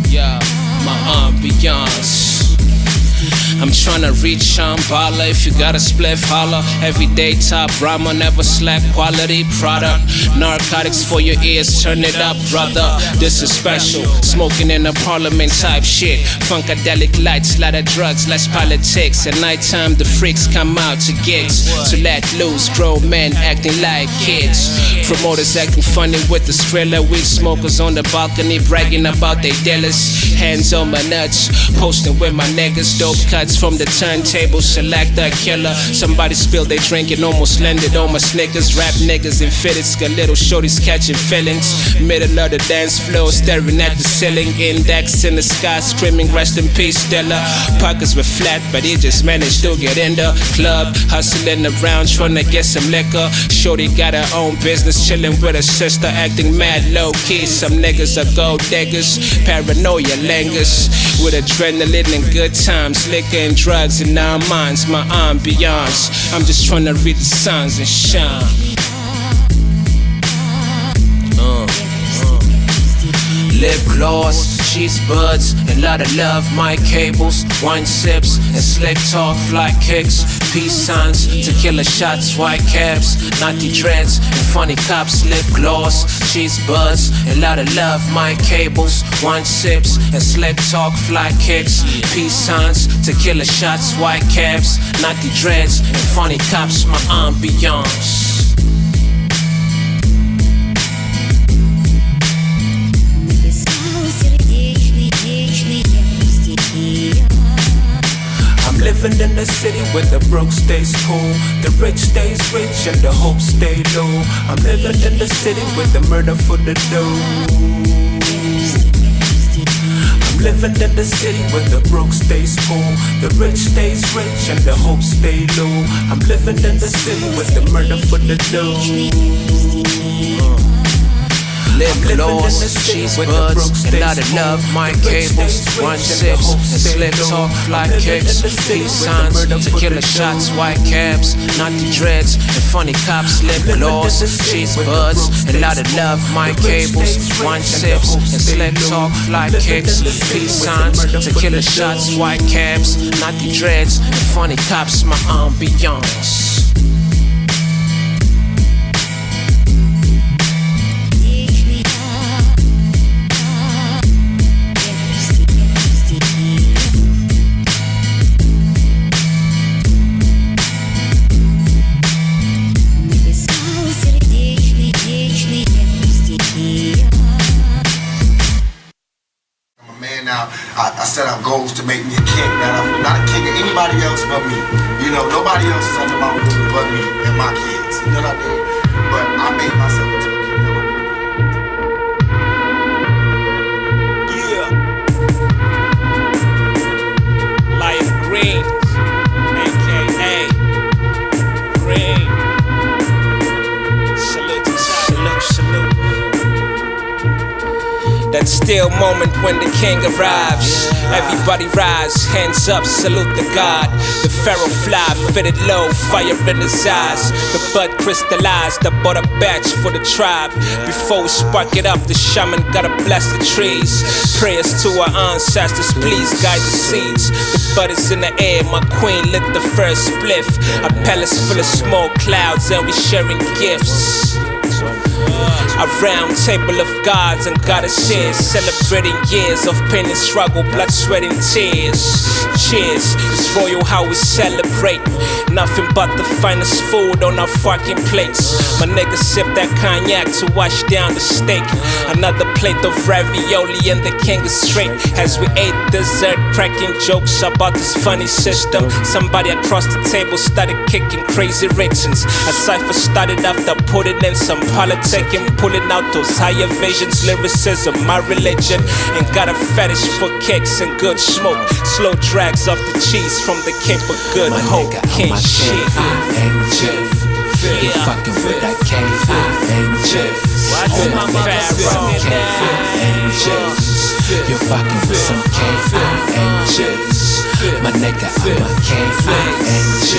Yeah, my ambiance. I'm tryna reach Shambhala. If you got a spliff, holla. Everyday top rhymer, never slack quality product. Narcotics for your ears, turn it up, brother. This is special. Smoking in a parliament type shit. Funkadelic lights, lot of drugs, less politics. At nighttime, the freaks come out to gigs. To let loose, grown men acting like kids. Promoters acting funny with the Skrilla. Weed smokers on the balcony bragging about their dealers. Hands on my nuts, posting with my niggas. Dope cuts from the turntable, select a killer. Somebody spilled their drink and almost landed on my Snickers. Rap niggas and fitteds, got little shorties catching feelings. Middle of the dance floor, staring at the ceiling. Index in the sky, screaming rest in peace, Stella. Pockets were flat, but he just managed to get in the club. Hustling around, trying to get some liquor. Shorty got her own business, chilling with her sister, acting mad low key. Some niggas are gold diggers, paranoia lingers. With adrenaline and good times, liquor and drugs in our minds, my ambiance. I'm just trying to read the signs and shine. Lip gloss, cheese buds, and lot of love, mic cables, wine sips, and slick talk, fly kicks, peace signs, tequila shots, white caps, naughty dreads, and funny cops. Lip gloss, cheese buds, and lot of love, mic cables, wine sips, and slick talk, fly kicks, peace signs, tequila shots, white caps, naughty dreads, and funny cops. My ambiance. I'm living in the city where the broke stays cool, the rich stays rich, and the hope stay low. I'm living in the city with the murder for the dough. I'm living in the city where the broke stays cool, the rich stays rich, and the hope stay low. I'm living in the city with the murder for the dough. Lip gloss, cheese buds, and lot of love, mic cables, one sips, and slick talk, fly kicks, peace signs, tequila shots, white caps, naughty dreads, and funny cops. Lip gloss, cheese buds, and lot of love, mic cables, one sips, and slick talk, fly kicks, peace signs, tequila shots, white caps, naughty dreads, and funny cops. My ambiance. I set out goals to make me a king. Now, I'm not a king of anybody else but me. You know, nobody else is under my roof but me and my kids. You know what I mean? But I made myself into a king. Yeah. Lion Green, a.k.a. Green. Salute to salute, salute. That still moment when the king arrives. Everybody rise, hands up, salute the God. The pharaoh fly, fitted low, fire in his eyes. The bud crystallized, I bought a batch for the tribe. Before we spark it up, the shaman gotta bless the trees. Prayers to our ancestors, please guide the seeds. The bud is in the air, my queen lit the first spliff. A palace full of smoke clouds and we sharing gifts. A round table of gods and goddesses, celebrating years of pain and struggle, blood, sweat and tears. Cheers, it's royal how we celebrate. Nothing but the finest food on our fucking plates. My niggas sip that cognac to wash down the steak. Another plate of ravioli and the king is straight. As we ate dessert, cracking jokes about this funny system. Somebody across the table started kicking crazy rhythms. A cipher started after putting in some politicking, pulling out those higher visions, lyricism, my religion. And got a fetish for kicks and good smoke. Slow drags off the cheese from the Cape of Good Hope. King shit. You fucking with that K-I-N-J. All my niggas is some K-I-N-Js. You fucking with some K-I-N-Js. My nigga, I'm a K-I-N-J.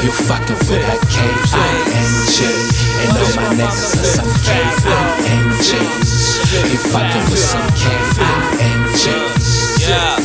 You fucking with that K-I-N-J. And all my niggas are some K-I-N-Js. You fucking with some K-I-N-Js. Yeah.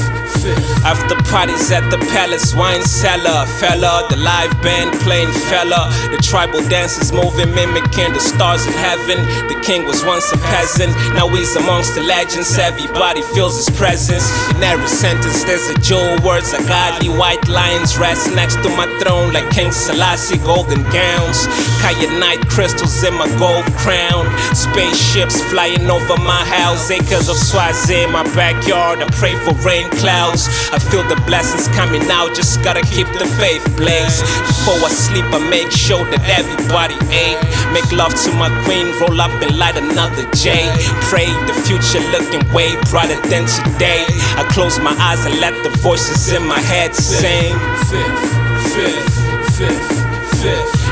After parties at the palace, wine cellar, fella. The live band playing fella. The tribal dances moving, mimicking the stars in heaven. The king was once a peasant, now he's amongst the legends. Everybody feels his presence. In every sentence there's a jewel, words like godly white lions rest next to my throne like King Selassie. Golden gowns, kyanite crystals in my gold crown. Spaceships flying over my house, acres of Swazi in my backyard. I pray for rain clouds. I feel the blessings coming out, just gotta keep the faith blaze. Before I sleep I make sure that everybody ate. Make love to my queen, roll up and light another J. Pray the future looking way brighter than today. I close my eyes and let the voices in my head sing.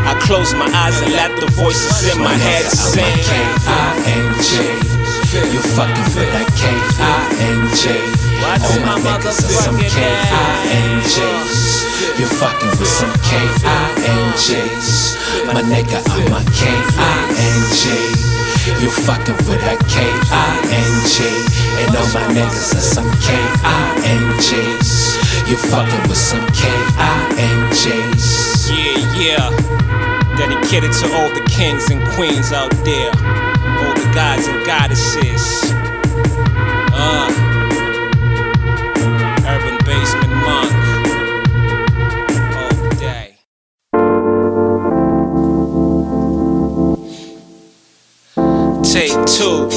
I close my eyes and let the voices in my head sing. K-I-N-J. You fucking with that K-I-N-J. All my niggas are some K-I-N-Js. You fucking with some K-I-N-Js. My nigga, I'm a K-I-N-J. You fucking with that K-I-N-J. And all my niggas are some K-I-N-Js. You fucking with some K-I-N-Js. Yeah. Dedicated to all the kings and queens out there, all the gods and goddesses. Urban Basement Monk. All day. Take two.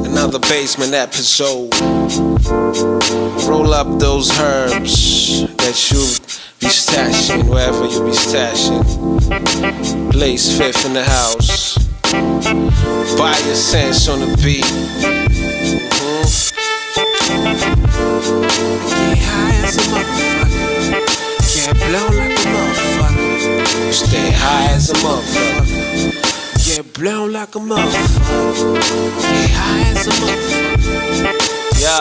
Another basement episode. Roll up those herbs that you be stashing wherever you be stashing. Blaze Fifth in the house. Buy your sense on the beat. Get high as a motherfucker. Get blown like a motherfucker. Stay high as a motherfucker. Get blown like a motherfucker. Get high as a motherfucker. Yo.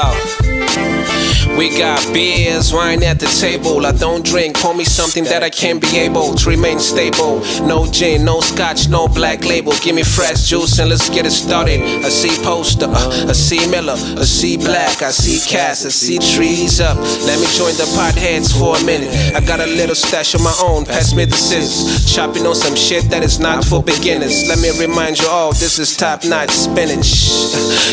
We got beers, wine at the table. I don't drink, pour me something that I can be able to remain stable. No gin, no scotch, no black label. Give me fresh juice and let's get it started. I see poster, I see Miller, I see black, I see Cass, I see trees up. Let me join the potheads for a minute. I got a little stash of my own, pass me the scissors. Chopping on some shit that is not for beginners. Let me remind you all, this is top-notch spinach.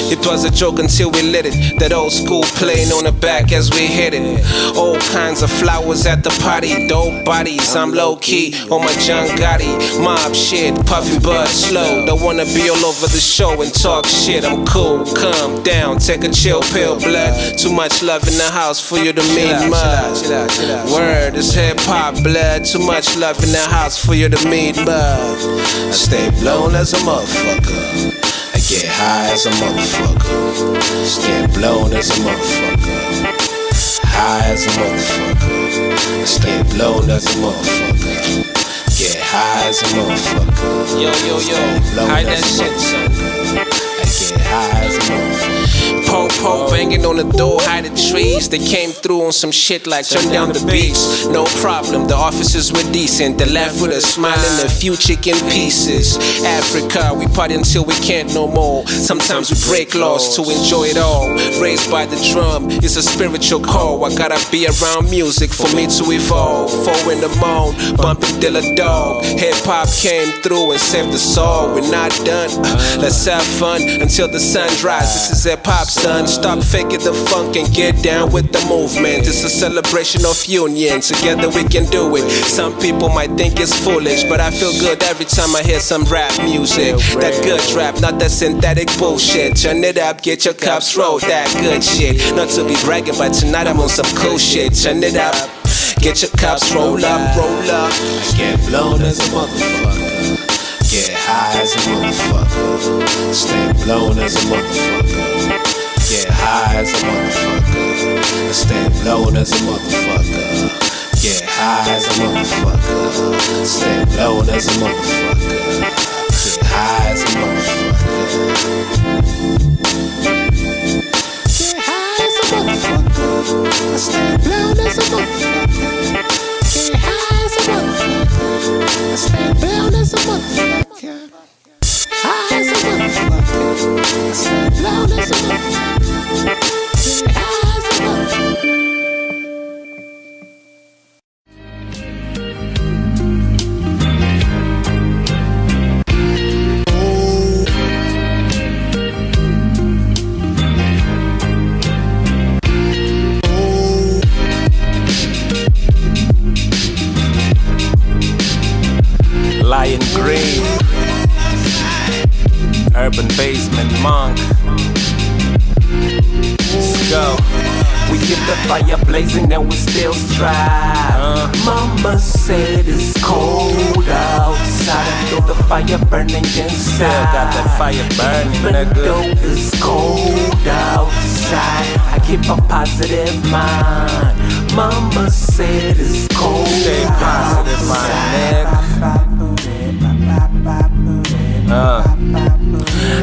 It was a joke until we lit it. That old school playing on the back as we hit it. All kinds of flowers at the party, dope bodies, I'm low-key on my John Gotti. Mob shit, puffy bud slow. Don't wanna be all over the show and talk shit. I'm cool, calm down, take a chill pill, blood. Too much love in the house for you to meet mud. Word, it's hip-hop, blood. Too much love in the house for you to meet mud. I stay blown as a motherfucker. I get high as a motherfucker. Stay blown as a motherfucker. High as a motherfucker. I stay blown as a motherfucker. Get high as a motherfucker. Yo, high that shit, son. I get high as a motherfucker. Po-po banging on the door, hiding trees. They came through on some shit like turn down the beats. No problem, the officers were decent. They left with a smile and a few chicken pieces. Africa, we party until we can't no more. Sometimes we break laws to enjoy it all. Raised by the drum, it's a spiritual call. I gotta be around music for me to evolve. 4 in the morning, bumping Dilla Dog. Hip-hop came through and saved us all. We're not done, let's have fun until the sun rises. This is hip-hop, son. Stop faking the funk and get down with the movement. It's a celebration of union, together we can do it. Some people might think it's foolish, but I feel good every time I hear some rap music. That good rap, not that synthetic bullshit. Turn it up, get your cups rolled, that good shit. Not to be bragging, but tonight I'm on some cool shit. Turn it up, get your cups roll up, roll up. I get blown as a motherfucker, get high as a motherfucker, stay blown as a motherfucker, get high as a motherfucker, stay blown as a motherfucker, get high as a motherfucker, stay blown as a motherfucker, get high as a motherfucker, get high as a motherfucker, stay blown as a motherfucker, get high as a motherfucker, stay blown as a motherfucker, high as a motherfucker, stay blown as a motherfucker, get high as a motherfucker. Lion Green, Urban Basement Monk. Let's go. We keep the fire blazing and we still strive. Mama said it's cold outside. I feel the fire burning inside. Still got that fire burning. Even though it's cold outside, I keep a positive mind. Mama said it's cold. Stay positive, my nigga.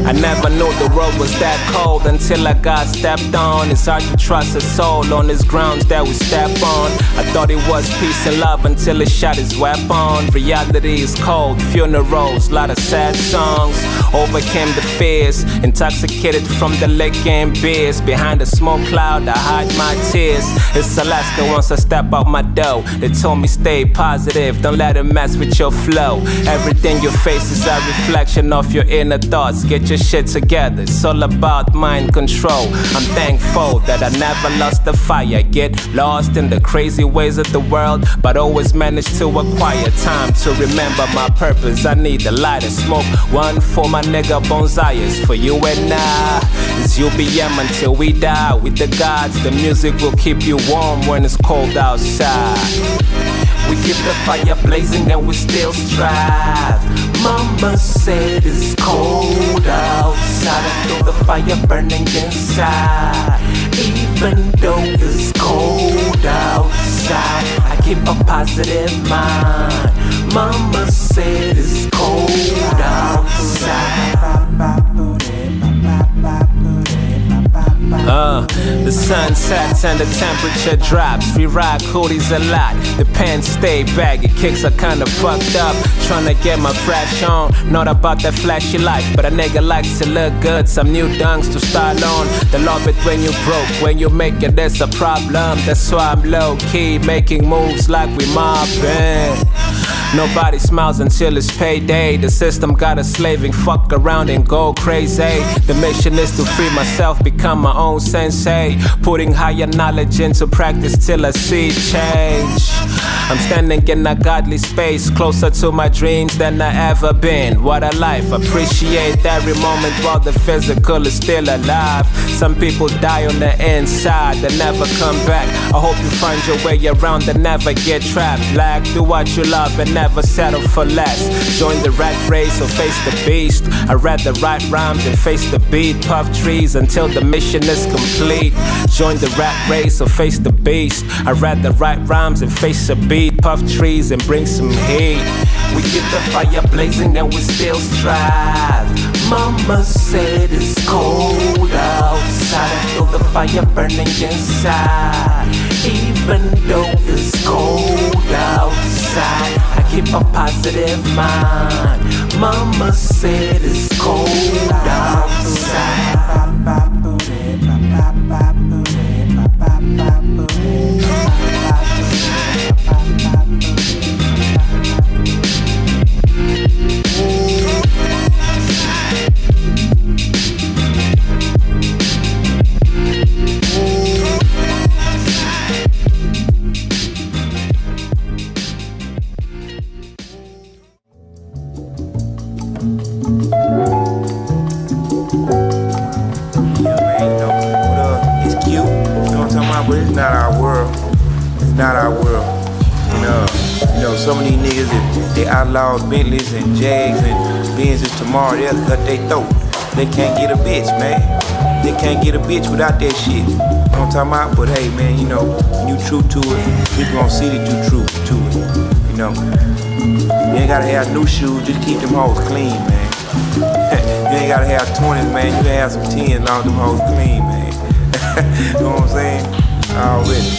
I never knew the road was that cold until I got stepped on. It's hard to trust a soul on these grounds that we step on. I thought it was peace and love until it shot his weapon. Reality is cold, funerals, lot of sad songs. Overcame the fears, intoxicated from the liquor and beers. Behind the smoke cloud, I hide my tears. It's Alaska once I step out my door. They told me stay positive, don't let it mess with your flow. Everything you face is a reflection of your inner thoughts. Get your shit together, it's all about mind control. I'm thankful that I never lost the fire. Get lost in the crazy ways of the world, but always manage to acquire time to remember my purpose. I need a light of smoke, one for my nigga bonsai's. For you and I, it's UBM until we die. With the gods, the music will keep you warm when it's cold outside. We keep the fire blazing and we still strive. Mama said it's cold outside. I feel the fire burning inside. Even though it's cold outside, I keep a positive mind. Mama said it's cold outside. The sun sets and the temperature drops. We rock hoodies a lot. The pants stay baggy, kicks are kinda fucked up. Tryna get my fresh on, not about that flashy life, but a nigga likes to look good. Some new dunks to style on. They love it when you broke, when you make it, that's a problem. That's why I'm low key, making moves like we mobbing. Nobody smiles until it's payday. The system got us slaving, fuck around and go crazy. The mission is to free myself, become my own sensei. Putting higher knowledge into practice till I see change. I'm standing in a godly space, closer to my dreams than I ever been. What a life, appreciate every moment while the physical is still alive. Some people die on the inside, they never come back. I hope you find your way around and never get trapped. Black, do what you love and never settle for less. Join the rat race or face the beast. I read the right rhymes and face the beat. Puff trees until the mission is complete. Join the rat race or face the beast. I read the right rhymes and face the beat. Puff trees and bring some heat. We keep the fire blazing and we still strive. Mama said it's cold outside. I feel the fire burning inside. Even though it's cold outside, I keep a positive mind. Mama said it's cold outside. But it's not our world. It's not our world. You know, some of these niggas, if they outlaw Bentleys and Jags and Benzes tomorrow, they'll cut their throat. They can't get a bitch, man. They can't get a bitch without that shit. You know what I'm talking about? But hey, man, you know, when you true to it, people gonna see that you true to it. You know, you ain't gotta have new shoes, just keep them hoes clean, man. You ain't gotta have 20s, man. You can have some 10s, long them hoes clean, man. You know what I'm saying? Already.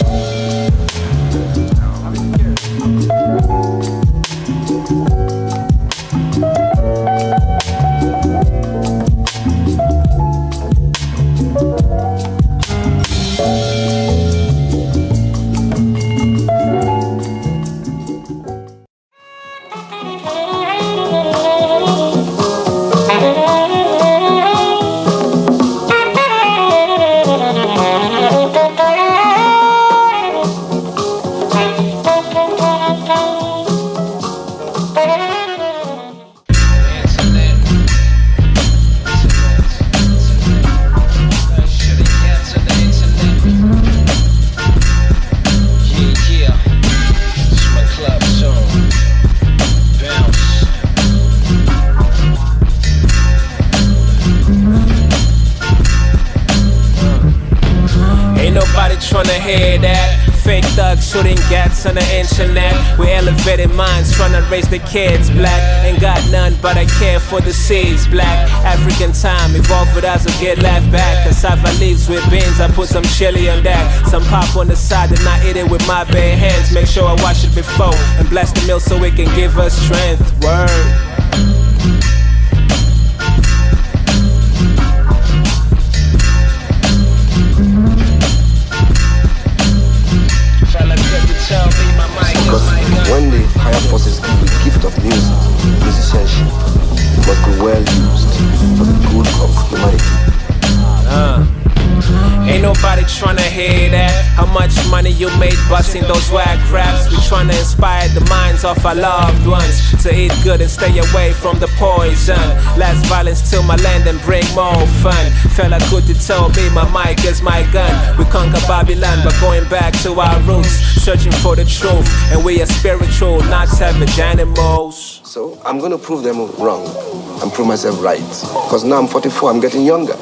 Tryna hear that. Fake thugs shooting gats on the internet. We elevated minds tryna raise the kids black. Ain't got none but I care for the seeds black. African time, evolve with us or get left back. Cassava leaves with beans, I put some chili on that. Some pop on the side and I eat it with my bare hands. Make sure I wash it before and bless the meal so it can give us strength. Word. Because when the higher forces give the gift of music, musicianship, it must be well used for the good of humanity. Ain't nobody tryna hear that. How much money you made busting those whack raps? We tryna inspire the minds of our loved ones to eat good and stay away from the poison. Less violence till my land and bring more fun. Fella good to tell me my mic is my gun. We conquer Babylon but going back to our roots, searching for the truth. And we are spiritual, not savage animals. So I'm gonna prove them wrong and prove myself right. Because now I'm 44, I'm getting younger.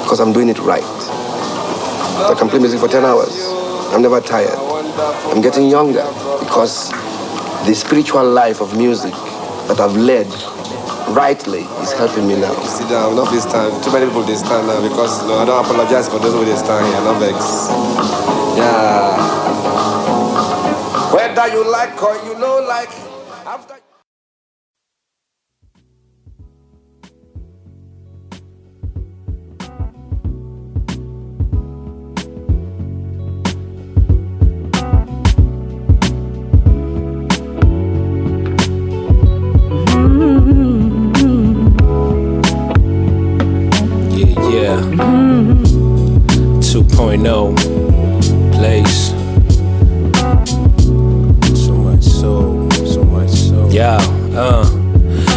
Because I'm doing it right. I can play music for 10 hours. I'm never tired. I'm getting younger because the spiritual life of music that I've led rightly is helping me now. Sit down, enough this time. Too many people this time now because I don't apologize for those who this time here. No vex. Yeah. Whether you like or you know like after. Yeah. 2.0 place. So much soul. Yeah,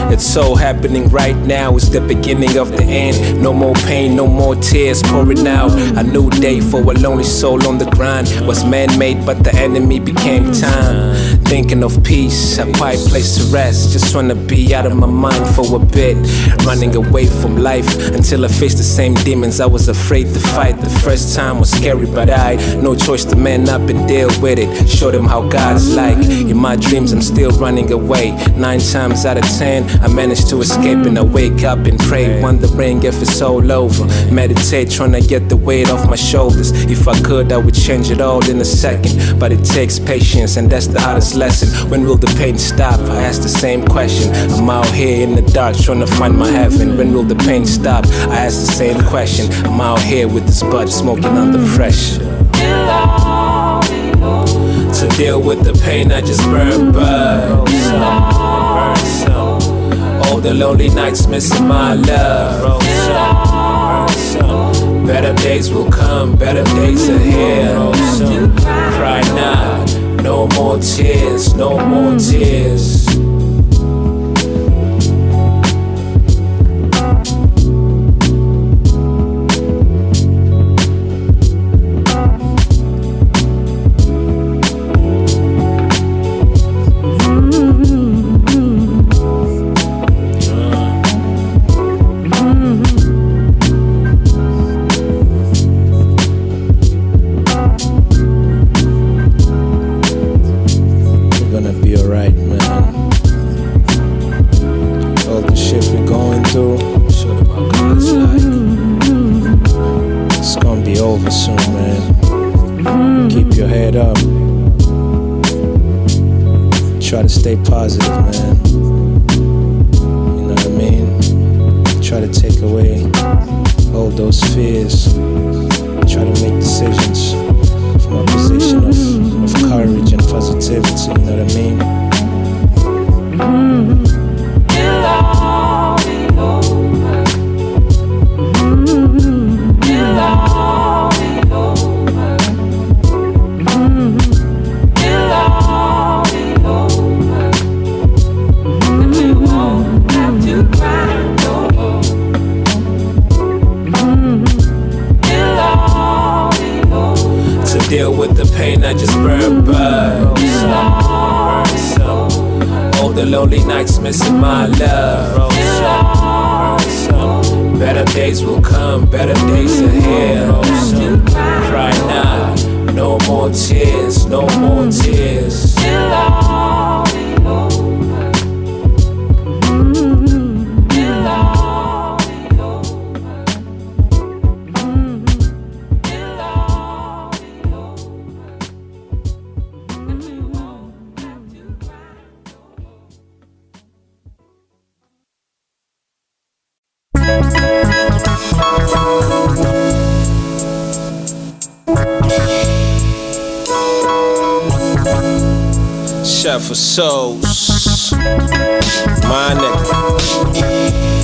it's so happening right now, it's the beginning of the end. No more pain, no more tears pouring out. A new day for a lonely soul on the grind. Was man-made but the enemy became time. Thinking of peace, a quiet place to rest. Just wanna be out of my mind for a bit. Running away from life until I faced the same demons I was afraid to fight. The first time was scary but I had no choice to man up and deal with it. Show them how God's like. In my dreams I'm still running away. 9 times out of 10 I managed to escape. escaping, I wake up and pray, wondering if it's all over. Meditate, trying to get the weight off my shoulders. If I could, I would change it all in a second, but it takes patience, and that's the hardest lesson. When will the pain stop? I ask the same question. I'm out here in the dark trying to find my heaven. When will the pain stop? I ask the same question. I'm out here with this bud smoking under pressure. To deal with the pain, I just burn some. All the lonely nights missing my love. Better days will come, better days are here. Cry not, no more tears, no more tears. Try to stay positive, man. You know what I mean? Try to take away all those fears. Try to make decisions from a position of courage and positivity, you know what I mean? Deal with the pain, I just burn some. All the lonely nights missing my love. Better days will come, better days are here. Cry not, no more tears, no more tears. For souls, my nigga,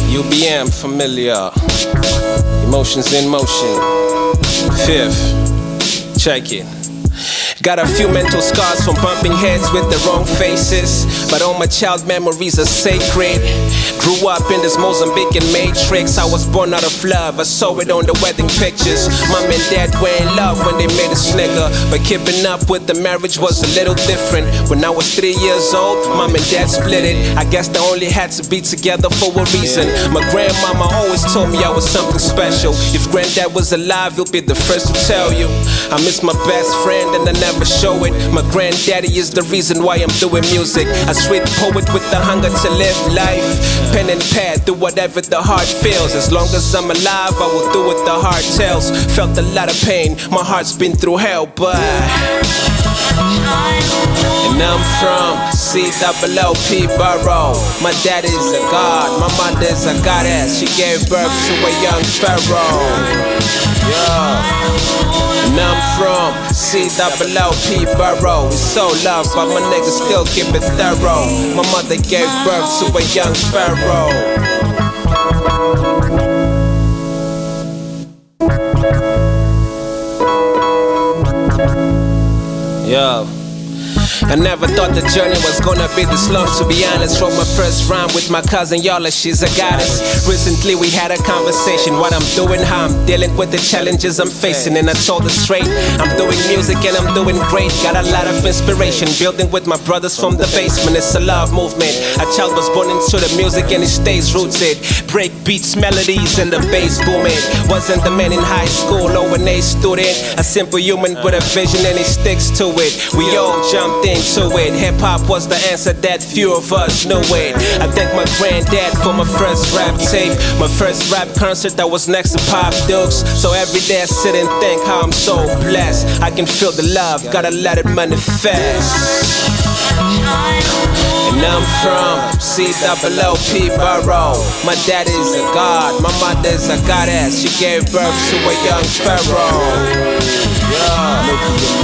UBM familiar, emotions in motion, fifth, check it. Got a few mental scars from bumping heads with the wrong faces, but all my child memories are sacred. Grew up in this Mozambican matrix. I was born out of love, I saw it on the wedding pictures. Mom and dad were in love when they made us nigga, but keeping up with the marriage was a little different. When I was 3 years old, mom and dad split it. I guess they only had to be together for a reason. My grandmama always told me I was something special. If granddad was alive, he'll be the first to tell you. I miss my best friend and I never show it. My granddaddy is the reason why I'm doing music. A sweet poet with the hunger to live life. Pen and pad, do whatever the heart feels. As long as I'm alive, I will do what the heart tells. Felt a lot of pain, my heart's been through hell, but and I'm from COOP Borough. My dad is a god, my mother's a goddess. She gave birth to a young pharaoh. Yeah. And I'm from COOP Borough. We so loved, but my niggas still keep it thorough. My mother gave birth to a young pharaoh. Yo, I never thought the journey was gonna be this long, to be honest. Wrote my first rhyme with my cousin Yola, she's a goddess. Recently we had a conversation, what I'm doing, how I'm dealing with the challenges I'm facing. And I told her straight, I'm doing music and I'm doing great. Got a lot of inspiration, building with my brothers from the basement. It's a love movement. A child was born into the music and it stays rooted. Break beats, melodies and the bass booming. Wasn't the man in high school or an A student. A simple human with a vision and he sticks to it. We all jumped everything to it. Hip hop was the answer that few of us knew it. I thank my granddad for my first rap tape, my first rap concert that was next to Pop Dukes. So every day I sit and think how I'm so blessed. I can feel the love, gotta let it manifest. And I'm from C-double-O-P Borough. My dad is a god, my mother is a goddess. She gave birth to a young pharaoh.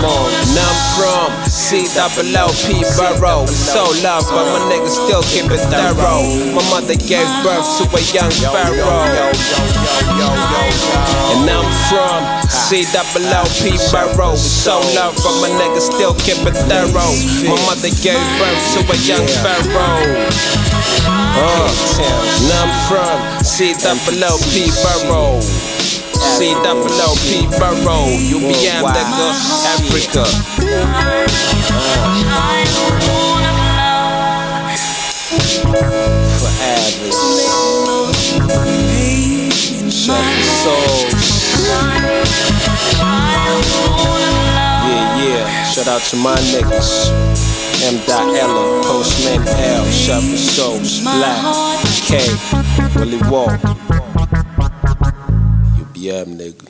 And I'm from C-double-O-P Borough. So loved, but my niggas still keep it thorough. My mother gave birth to a young pharaoh. And I'm from C-double-O-P Borough. So loved, but my niggas still keep it thorough. My mother gave birth to a young pharaoh. And I'm from C-double-O-P Borough. C-double-O-P Borough. UBM, nigga, Africa. Forever. Chevy Souls. Yeah. Shout out to my niggas. M.Ella, Postman L, Chevy Souls, Black, K, Willie Walk. UBM, nigga.